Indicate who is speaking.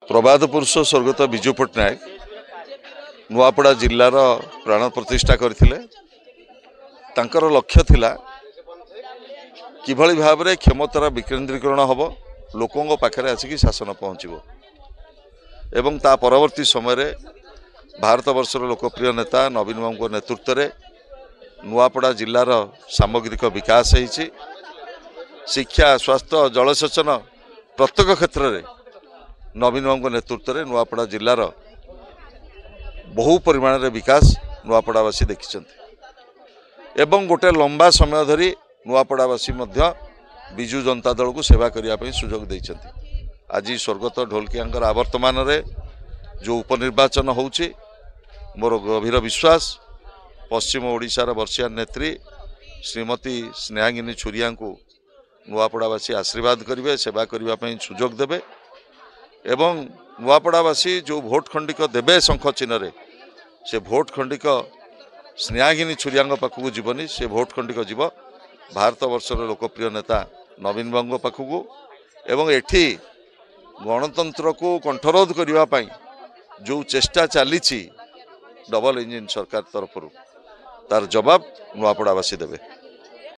Speaker 1: प्रबाद पुरुष स्वर्गत विजु पट्टनायक नुआपड़ा जिलार प्राण प्रतिष्ठा करथिले। तांकर लक्ष्य थिला किभଳି भाबरे क्षमतार विकेंद्रीकरण हब, लोकों पाखरे आसिकी शासन पहुँचबो एवं ता परवर्ती समय रे भारत वर्षर लोकप्रिय नेता नवीन बाबू नेतृत्व में नुआपड़ा जिलार सामग्रिक विकास होइछि। शिक्षा, स्वास्थ्य, जलसेचन प्रत्येक क्षेत्र में नवीन बाबू नेतृत्व में नुआपड़ा जिलार बहु परिमाण रे विकास नुआपड़ावासी देखिछन्ति एवं गोटे लंबा समय धरी नुआपड़ावासी मध्य विजु जनता दल को सेवा करने सुजोग देइछन्ति। आज स्वर्गत ढोलकियांकर आवर्तमान रे जो उपनिर्वाचन होउछि, मोर गभीर विश्वास पश्चिम ओडिशार वर्षिया नेत्री श्रीमती स्नेहांगिनी छुरिया को नुआपड़ावासी आशीर्वाद करेंगे, सेवा करने सुजोग देवे एवं नुआपड़ावासी जो भोट खंडिक देवे शंख चिन्ह से भोट खंडिक स्नेहांगिनी छुरिया पाखक जीवनी, से भोट खंडिक जीव भारत वर्षर लोकप्रिय नेता नवीन बाबू पाखक एवं एठी गणतंत्र को कंठरोध करने जो चेष्टा चली डबल इंजिन सरकार तरफ तार जवाब नुआपड़ावासी देवे।